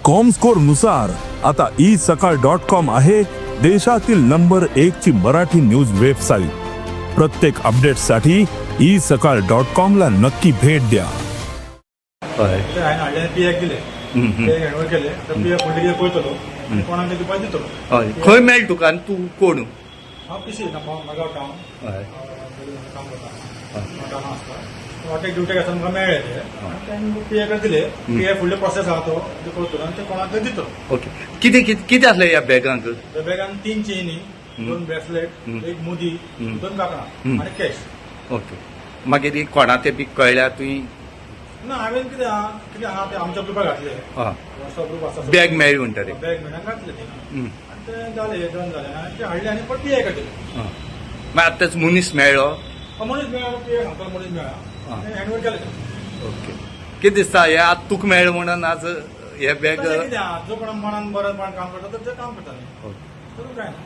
Comscore नुसार आता isakal.com आहे देशातील नंबर 1 ची मराठी न्यूज वेबसाईट। प्रत्येक अपडेटसाठी isakal.com ला नक्की भेट द्या। खंय मेळ तुका आनी तूं कोण? ड्युटी आसा मेळ्ळे ते दिले पीए फुडले प्रोसेस आहा तो करतो आनी ते कोणाक दितो। ओके, कितें कितें कितें आसलें ह्या बॅगांक? त्या बॅगान 3 चेनी, 2 ब्रेसलेट, 1 मुदी, 2 काकणां आनी कॅश। ओके, मागीर ही कोणा ते बी कळ्ळ्या तुवें? ना हांवें कितें आहा ते आमच्या ग्रुपार घातले। व्हॉट्सअप ग्रुप आसा, बॅग मेळ्ळी म्हणटा रे। बॅग मेळ्ळ्यान घातले तिणें आनी ते जालें डन जालें आनी ते हाडले आनी परत पीए कडेन दिले। मागीर आतांच मनीस मेळ्ळो? मनीस मेळ्ळो, पीए सांगता मनीस मेळ्ळा, हँडओवर केलें। ओके, कितें दिसता हे आतां तुका मेळ्ळें म्हणून आज हे बॅग? जो कोण मनान बरें काम करता ते काम करता न्ही, काय ना।